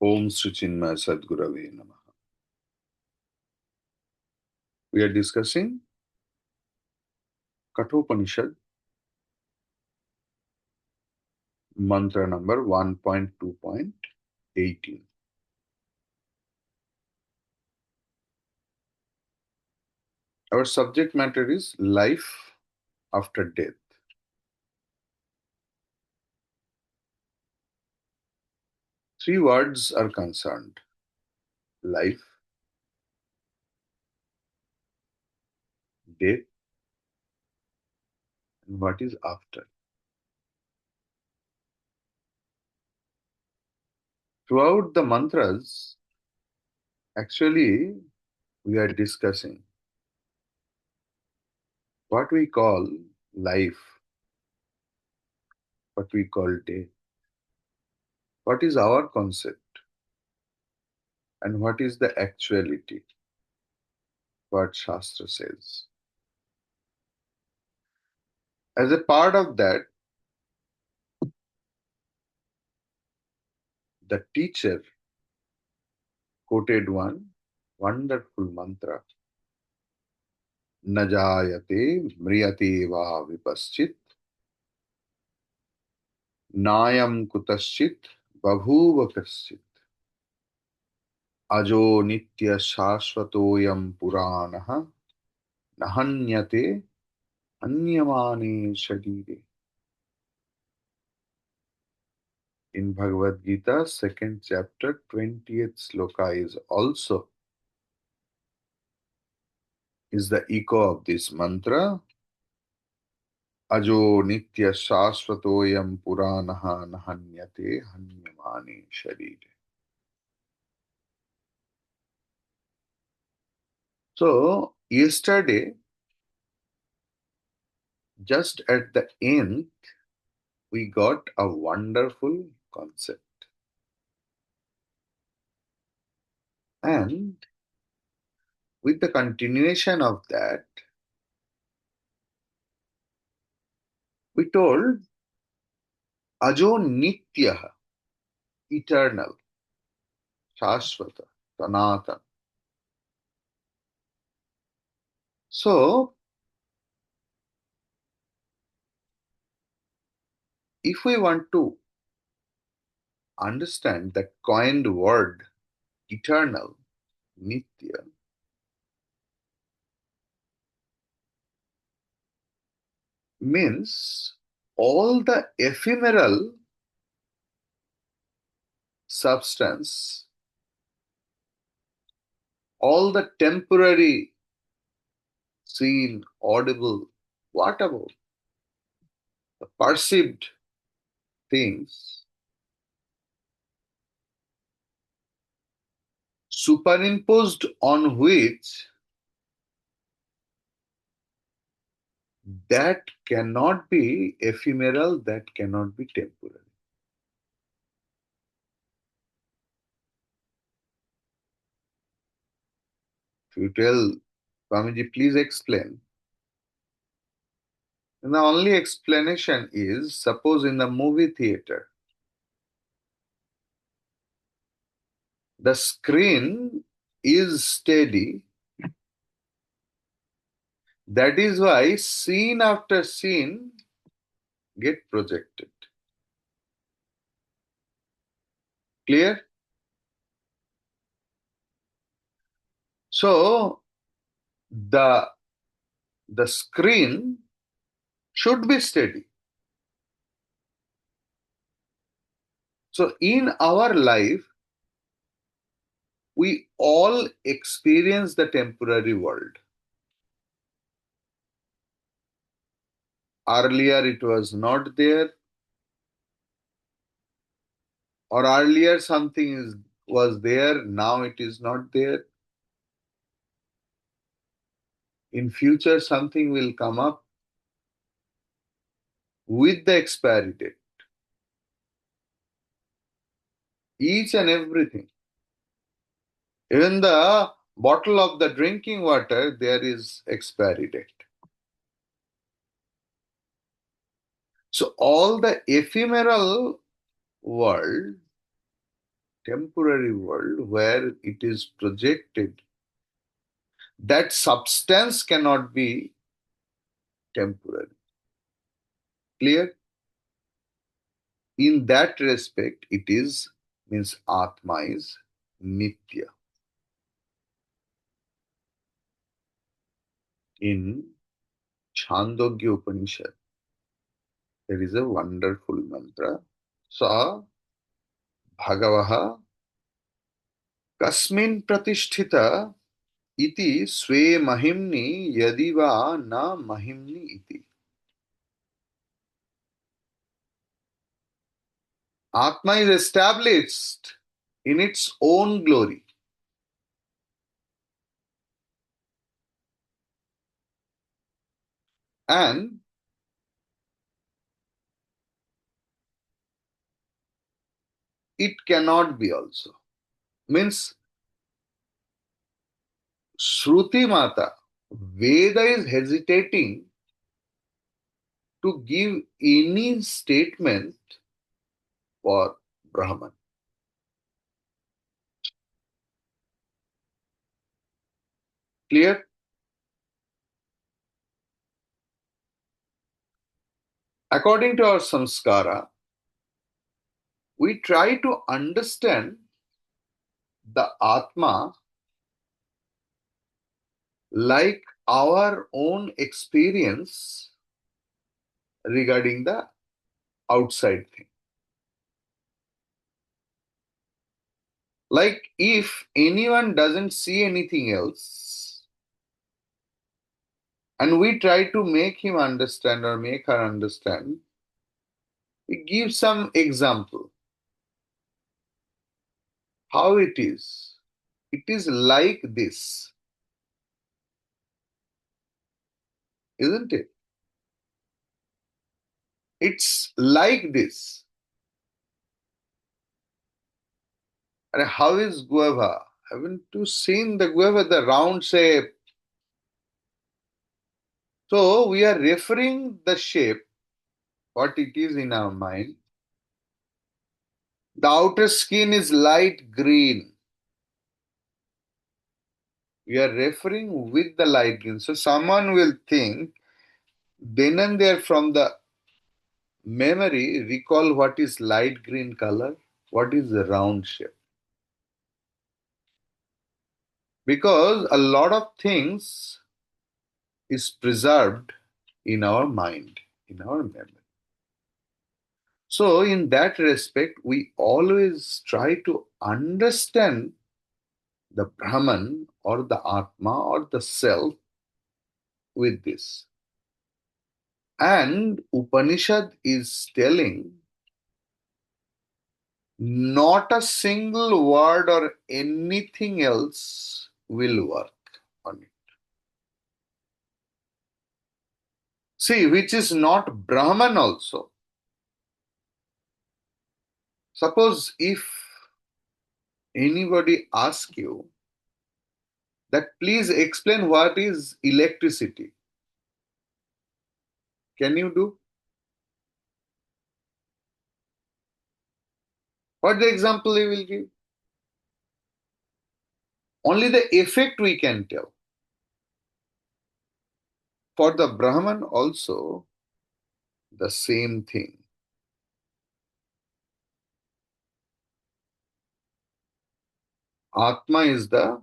Om Sri Chinmaya Sadgurave Namaha. We are discussing Kathopanishad, mantra number 1.2.18. Our subject matter is life after death. Three words are concerned: life, death, and what is after. Throughout the mantras, actually, we are discussing what we call life, what we call death, what is our concept, and what is the actuality, what Shastra says. As a part of that, the teacher quoted one wonderful mantra: "Na jayate mriyate va vipaschit, nayam kutaschit babhuva kaschit, ajo nitya shashvatoyam puranaha, nahanyate anyamane sharire." In Bhagavad Gita, second chapter, 20th sloka is the echo of this mantra. Ajo nitya shashvatoyam puranaha nahanyate hanyamani sharire. So, yesterday, just at the end, we got a wonderful concept. And with the continuation of that, we told Ajo Nityaha, eternal, Shashvata, Sanatana. So, if we want to understand the coined word eternal, Nitya, means all the ephemeral substance, all the temporary seen, audible, whatever, the perceived things, superimposed on which that cannot be ephemeral, that cannot be temporary. If you tell Swamiji, please explain. And the only explanation is, suppose in the movie theater, the screen is steady. That is why scene after scene get projected. Clear? So the screen should be steady. So in our life, we all experience the temporary world. Earlier it was not there, or earlier was there, now it is not there. In future something will come up with the expiry date. Each and everything. Even the bottle of the drinking water, there is expiry date. So all the ephemeral world, temporary world where it is projected that substance cannot be temporary. Clear? In that respect, it is, means Atma is Nitya. In Chandogya Upanishad, there is a wonderful mantra. Sa Bhagavaha Kasmin Pratisthita iti Swe Mahimni Yadiva Na Mahimni iti. Atma is established in its own glory. And it cannot be also. Means Shruti Mata, Veda is hesitating to give any statement for Brahman. Clear? According to our samskara, we try to understand the Atma like our own experience regarding the outside thing. Like if anyone doesn't see anything else, and we try to make him understand or make her understand, we give some example. How it is? It is like this, isn't it? It's like this. And how is guava? Haven't you seen the guava, the round shape? So we are referring the shape, what it is in our mind. The outer skin is light green. We are referring with the light green. So someone will think, then and there from the memory, recall what is light green color, what is the round shape. Because a lot of things is preserved in our mind, in our memory. So, in that respect, we always try to understand the Brahman or the Atma or the Self with this. And Upanishad is telling not a single word or anything else will work on it. See, which is not Brahman also. Suppose if anybody asks you that please explain what is electricity, can you do? What the example he will give? Only the effect we can tell. For the Brahman also, the same thing. Atma is the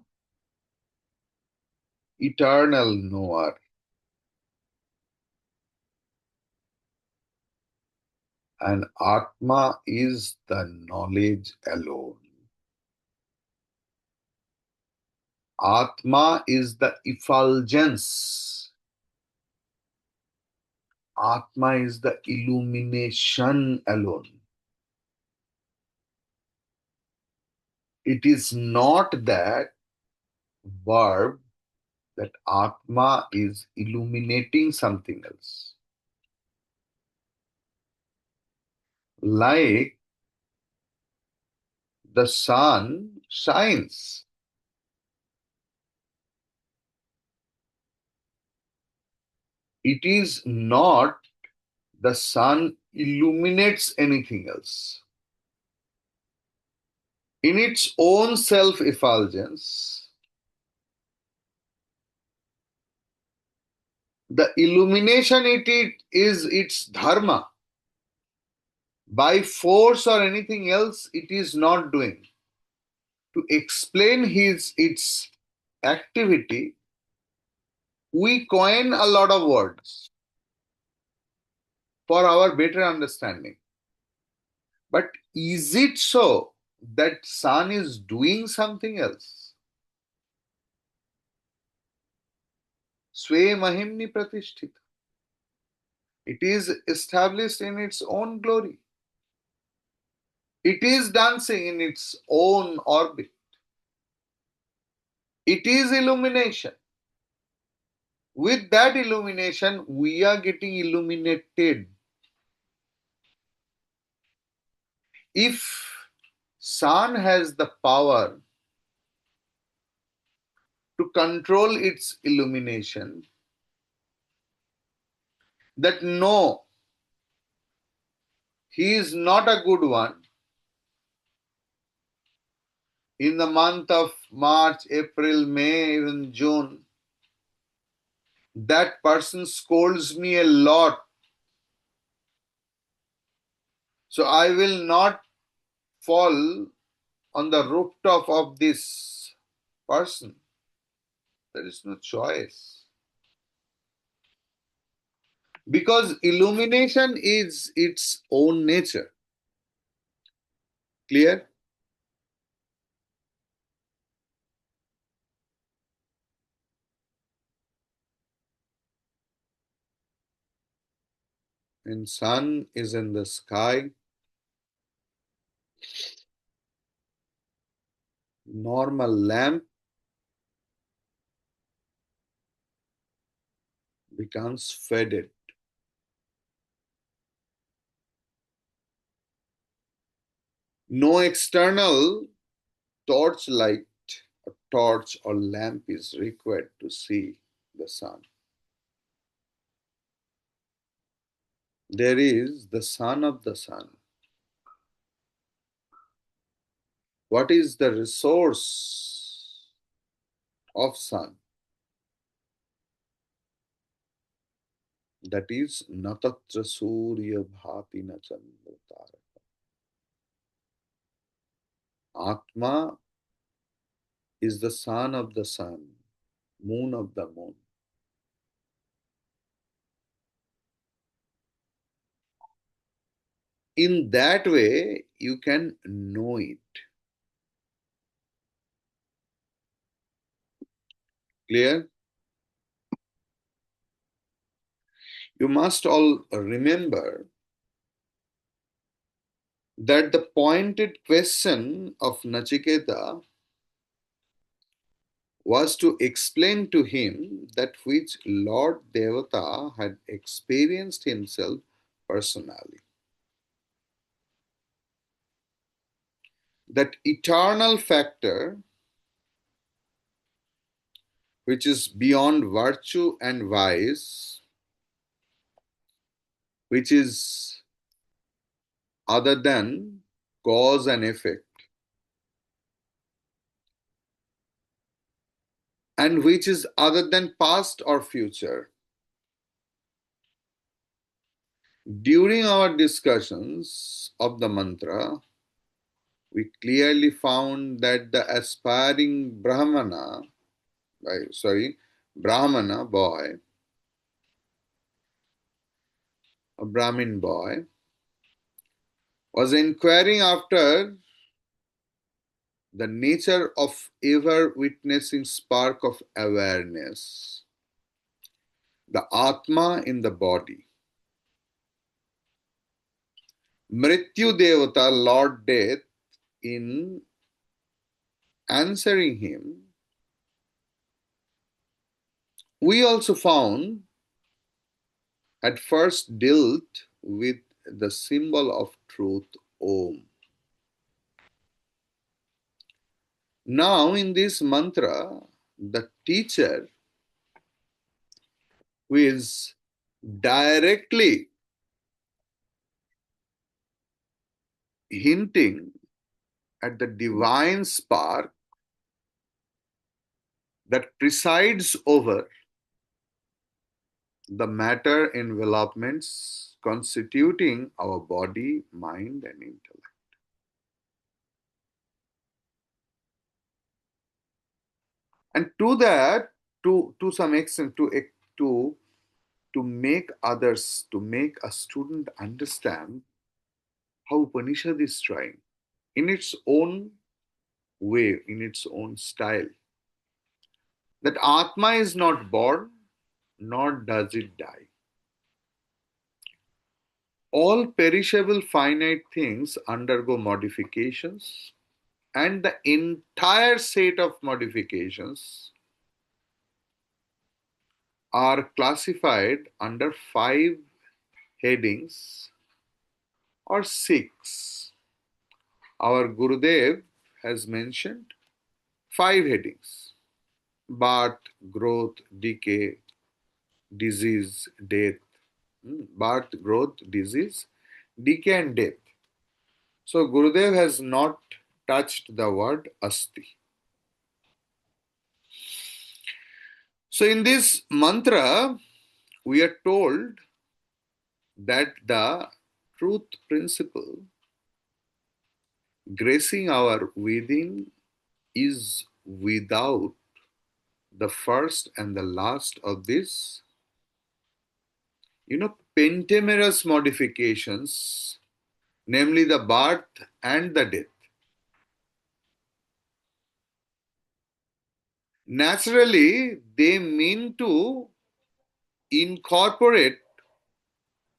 eternal knower. And Atma is the knowledge alone. Atma is the effulgence. Atma is the illumination alone. It is not that verb that Atma is illuminating something else. Like the sun shines. It is not the sun illuminates anything else. in its own self-effulgence, the illumination is its dharma. By force or anything else, it is not doing. To explain its activity, we coin a lot of words for our better understanding. But is it so that sun is doing something else? Swe mahimni pratisthita. It is established in its own glory. It is dancing in its own orbit. It is illumination. With that illumination, we are getting illuminated. If sun has the power to control its illumination, that no, he is not a good one. In the month of March, April, May, even June, that person scolds me a lot. So I will not fall on the rooftop of this person. There is no choice. Because illumination is its own nature. Clear? When sun is in the sky, normal lamp becomes faded. No external torchlight, a torch or lamp is required to see the sun. There is the sun of the sun. What is the resource of sun? That is natatra surya bhati na chandra tara. Atma is the sun of the sun, moon of the moon. In that way, you can know it. Clear? You must all remember that the pointed question of Nachiketa was to explain to him that which Lord Devata had experienced himself personally. That eternal factor which is beyond virtue and vice, which is other than cause and effect, and which is other than past or future. During our discussions of the mantra, we clearly found that the aspiring Brahmana boy, a Brahmin boy, was inquiring after the nature of ever witnessing spark of awareness, the Atma in the body. Mrityu Devata, Lord Death, in answering him, we also found at first dealt with the symbol of truth, Om. Now, in this mantra, the teacher who is directly hinting at the divine spark that presides over the matter envelopments constituting our body, mind, and intellect. And to that, to some extent, to to make others, to make a student understand how Upanishad is trying in its own way, in its own style, that Atma is not born, nor does it die. All perishable finite things undergo modifications, and the entire set of modifications are classified under five headings or six. Our Gurudev has mentioned five headings: birth, growth, decay, disease, death. Birth, growth, disease, decay, and death. So Gurudev has not touched the word asti. So in this mantra, we are told that the truth principle gracing our within is without the first and the last of these, pentamerous modifications, namely the birth and the death. Naturally, they mean to incorporate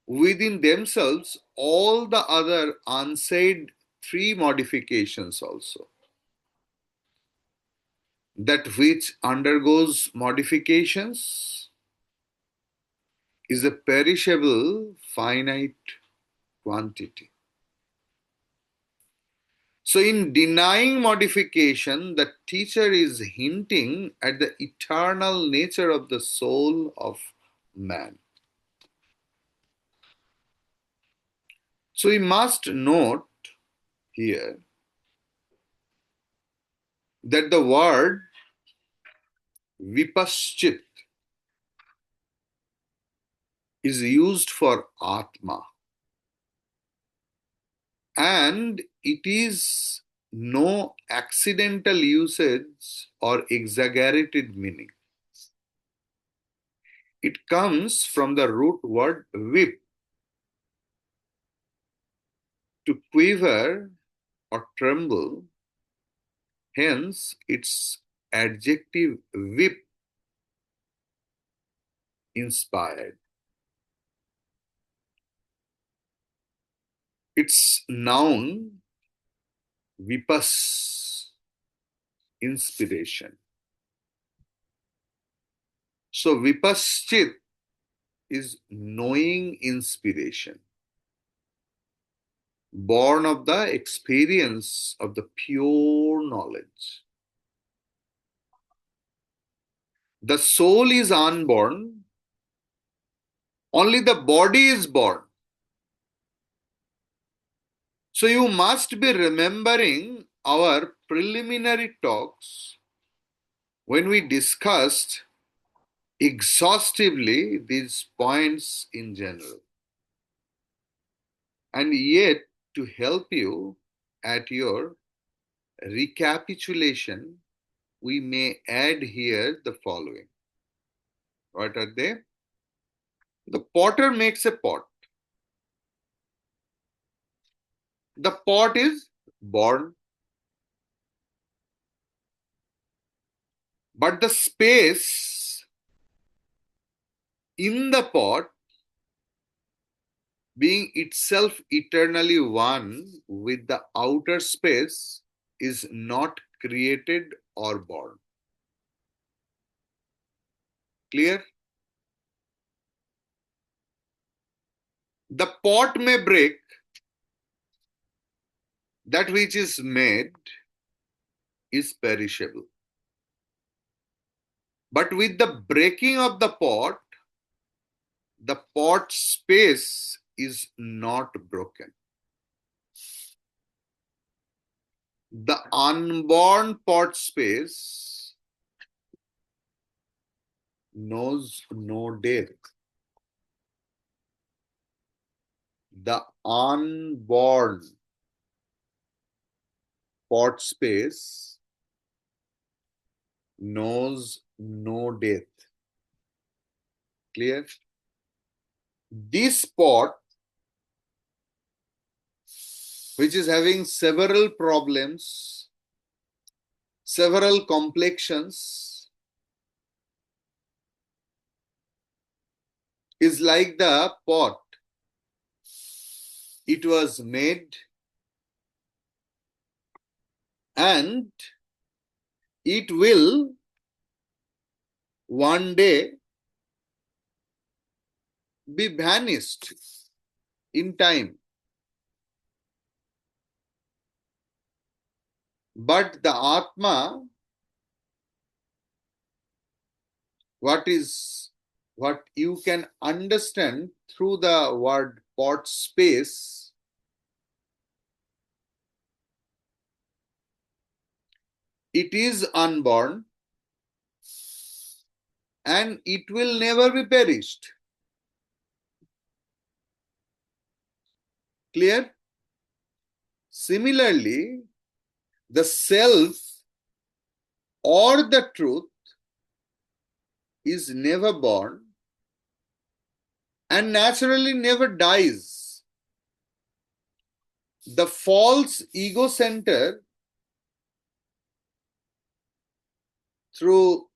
within themselves all the other unsaid three modifications also. That which undergoes modifications is a perishable finite quantity. So, in denying modification, the teacher is hinting at the eternal nature of the soul of man. So, we must note here that the word vipaschit is used for Atma, and it is no accidental usage or exaggerated meaning. It comes from the root word vip, to quiver or tremble, hence its adjective vip, inspired. Its noun vipas, inspiration. So vipaschit is knowing inspiration, born of the experience of the pure knowledge. The soul is unborn, only the body is born. So you must be remembering our preliminary talks when we discussed exhaustively these points in general. And yet, to help you at your recapitulation, we may add here the following. What are they? The potter makes a pot. The pot is born, but the space in the pot, being itself eternally one with the outer space, is not created or born. Clear? The pot may break, that which is made is perishable. But with the breaking of the pot space is not broken. The unborn pot space knows no death. The unborn pot space knows no death. Clear? This pot, which is having several problems, several complexions, is like the pot. It was made and it will one day be vanished in time. But the Atma, what you can understand through the word pot space, it is unborn and it will never be perished. Clear? Similarly, the self or the truth is never born and naturally never dies. The false ego center, through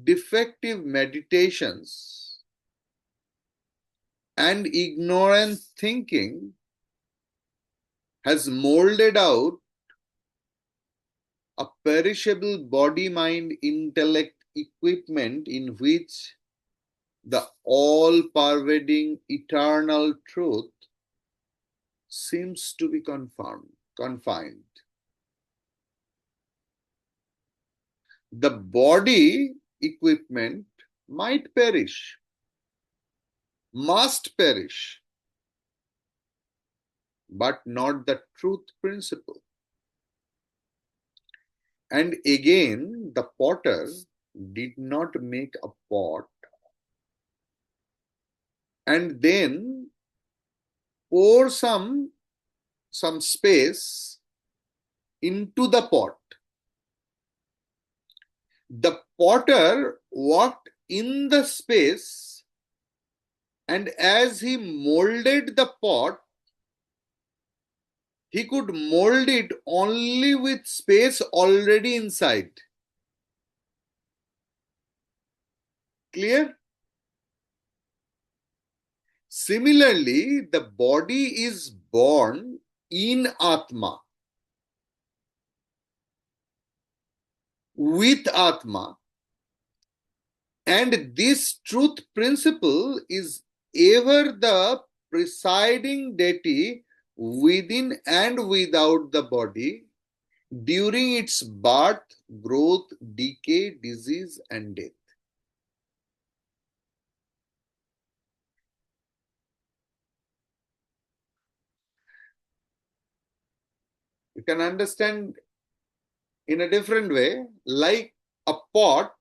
defective meditations and ignorant thinking, has molded out a perishable body, mind, intellect equipment in which the all-pervading eternal truth seems to be confined. The body equipment might perish, must perish, but not the truth principle. And again, the potter did not make a pot and then pour some space into the pot. The potter walked in the space, and as he molded the pot, he could mold it only with space already inside. Clear? Similarly, the body is born in Atma, with Atma, and this truth principle is ever the presiding deity within and without the body during its birth, growth, decay, disease, and death. You can understand in a different way, like a pot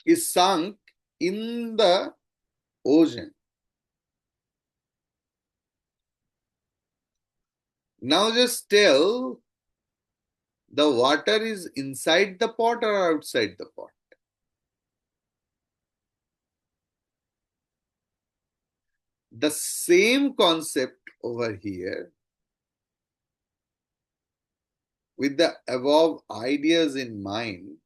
is sunk in the ocean. Now just tell, the water is inside the pot or outside the pot? The same concept over here, with the above ideas in mind,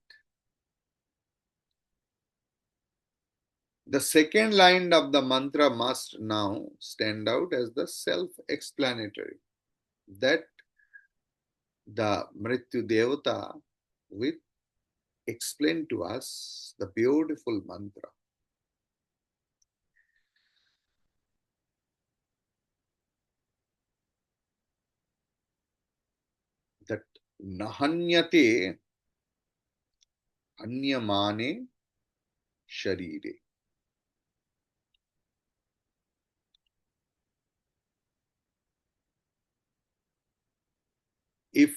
the second line of the mantra must now stand out as the self-explanatory, that the Mrityu Devata will explain to us the beautiful mantra. That nahanyate anyamane sharire. If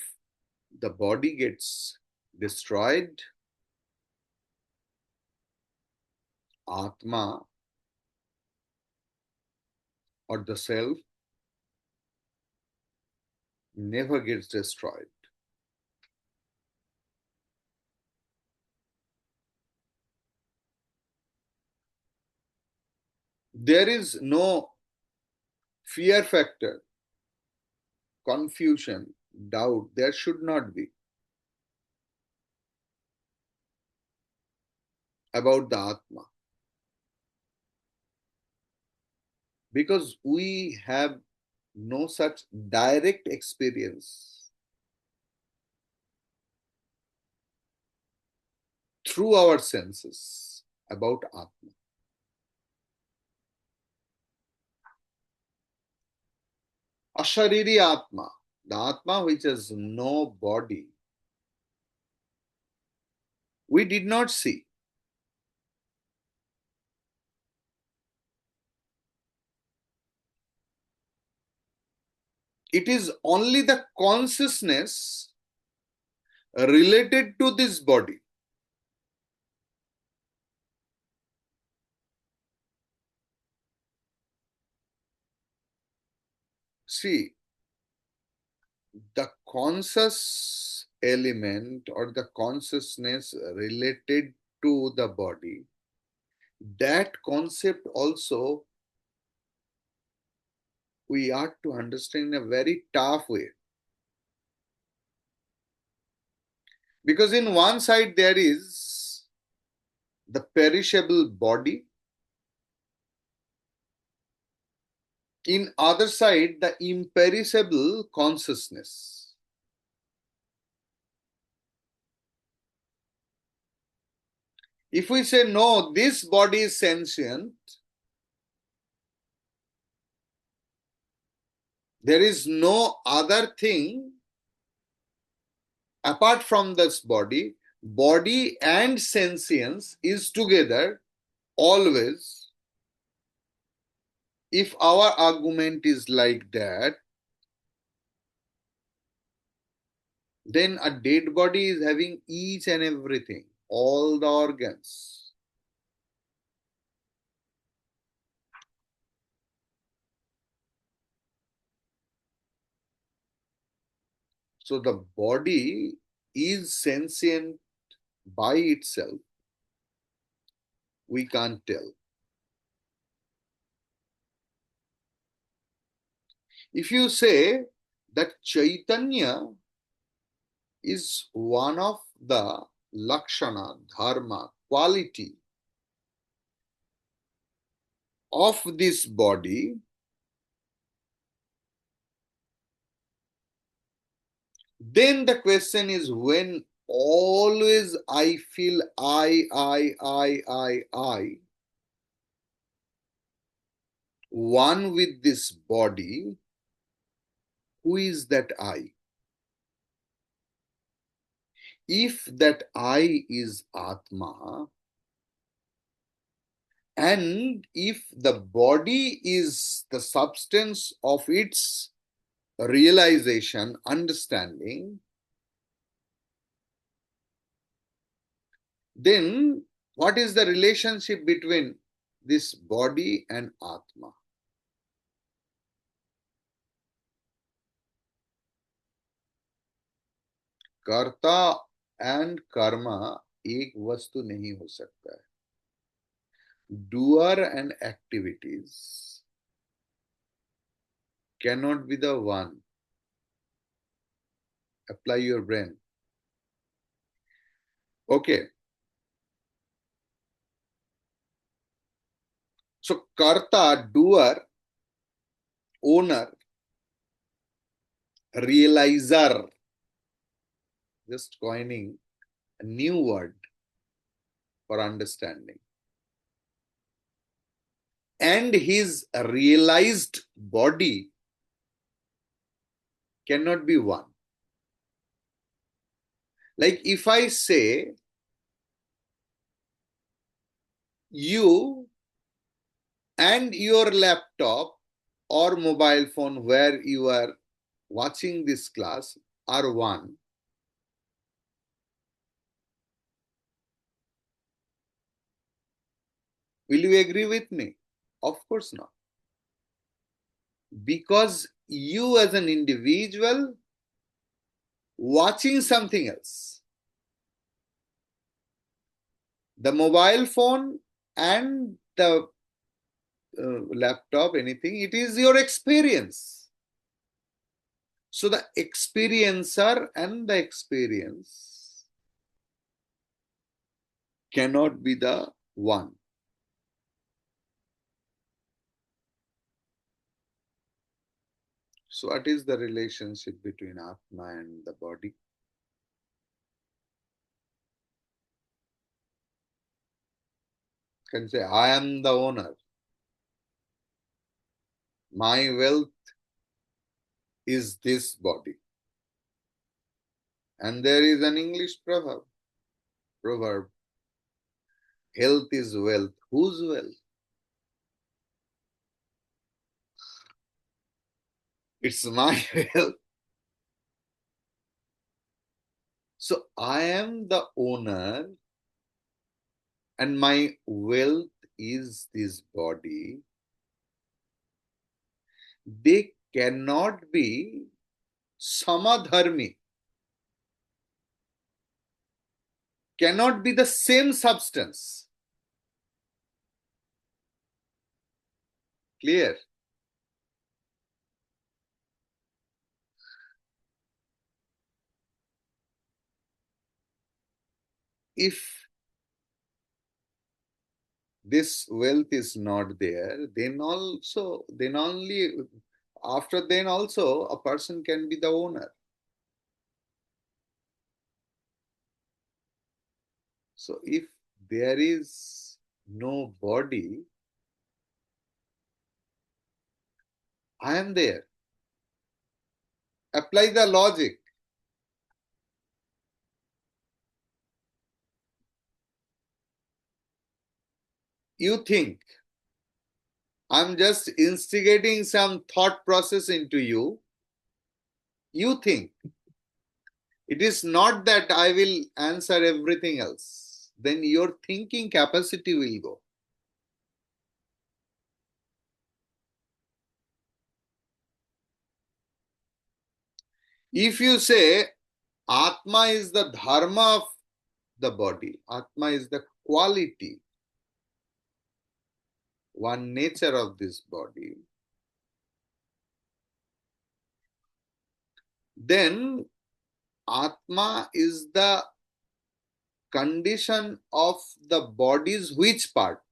the body gets destroyed, Atma or the self never gets destroyed. There is no fear factor, confusion, doubt. There should not be about the Atma. Because we have no such direct experience through our senses about Atma. Ashariri Atma, the Atma which has no body, we did not see. It is only the consciousness related to this body. See, the conscious element or the consciousness related to the body, that concept also we are to understand in a very tough way. Because in one side there is the perishable body, in other side the imperishable consciousness. If we say no, this body is sentient, there is no other thing apart from this body, body and sentience is together always. If our argument is like that, then a dead body is having each and everything, all the organs. So the body is sentient by itself. We can't tell. If you say that Chaitanya is one of the lakshana, dharma, quality of this body, then the question is, when always I feel I, one with this body, who is that I? If that I is Atma, and if the body is the substance of its realization, understanding, then what is the relationship between this body and Atma? कर्ता and Karma एक वस्तु नहीं हो सकता है. Doer and activities cannot be the one. Apply your brain. Okay. So karta, doer, owner, realizer, just coining a new word for understanding, and his realized body cannot be one. Like if I say, you and your laptop or mobile phone where you are watching this class, are one, will you agree with me? Of course not. Because you as an individual watching something else. The mobile phone and the laptop, anything, it is your experience. So the experiencer and the experience cannot be the one. So what is the relationship between Atma and the body? Can say, I am the owner. My wealth is this body. And there is an English proverb, health is wealth. Whose wealth? It's my wealth. So I am the owner and my wealth is this body. They cannot be samadharmi, cannot be the same substance. Clear? If this wealth is not there, then only after then also a person can be the owner. So if there is no body, I am there. Apply the logic. You think I'm just instigating some thought process into you. You think. It is not that I will answer everything else. Then your thinking capacity will go. If you say Atma is the dharma of the body, Atma is the quality, one nature of this body, then Atma is the condition of the body's which part?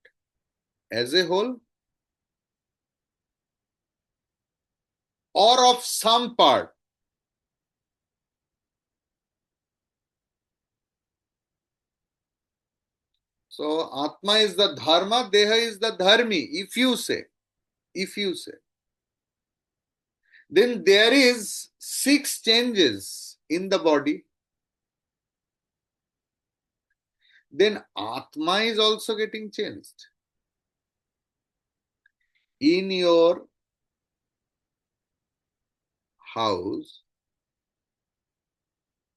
As a whole or of some part? So Atma is the dharma, Deha is the dharmi, if you say. Then there is 6 changes in the body. Then Atma is also getting changed. In your house,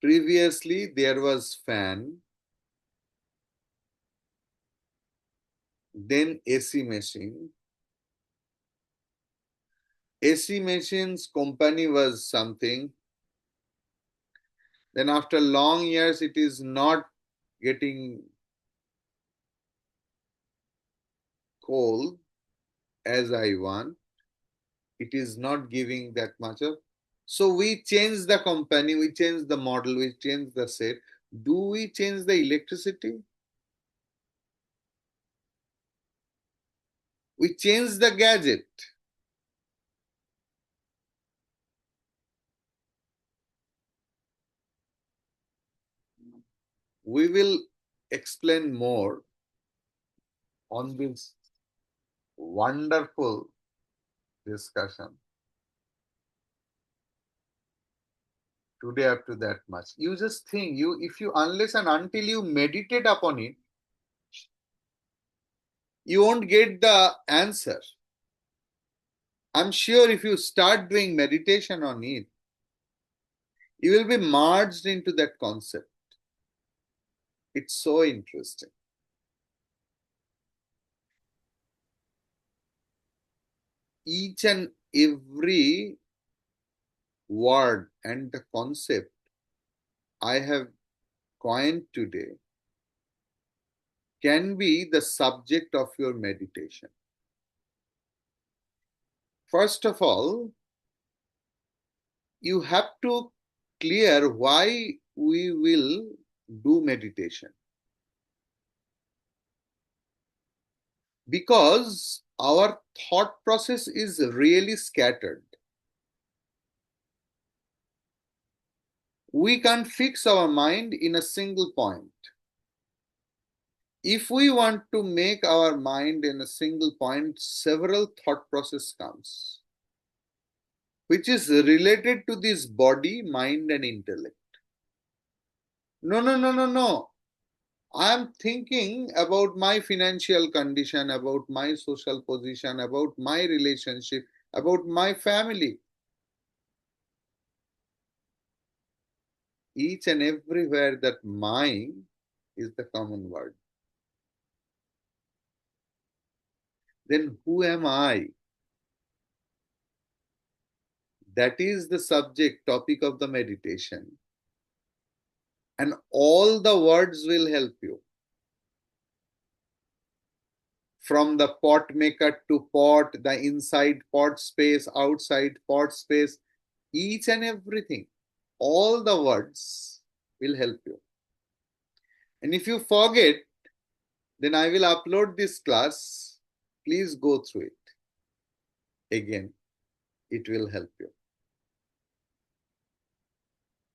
previously there was fan, then AC machine. AC machine's company was something. Then after long years, it is not getting cold as I want. It is not giving that much of. So we change the company, we change the model, we change the set. Do we change the electricity? We change the gadget. We will explain more on this wonderful discussion today up to that much. You just think, if you unless and until you meditate upon it, you won't get the answer. I'm sure if you start doing meditation on it, You will be merged into that concept. It's so interesting. Each and every word and the concept I have coined today can be the subject of your meditation. First of all, you have to clear why we will do meditation. Because our thought process is really scattered. We can't fix our mind in a single point. If we want to make our mind in a single point, several thought process comes, which is related to this body, mind, and intellect. No, no, no, no, no. I'm thinking about my financial condition, about my social position, about my relationship, about my family. Each and everywhere that mine is the common word. Then who am I? That is the subject topic of the meditation. And all the words will help you. From the pot maker to pot, the inside pot space, outside pot space, each and everything, all the words will help you. And if you forget, then I will upload this class. Please go through it. Again, it will help you.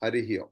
Hari Om.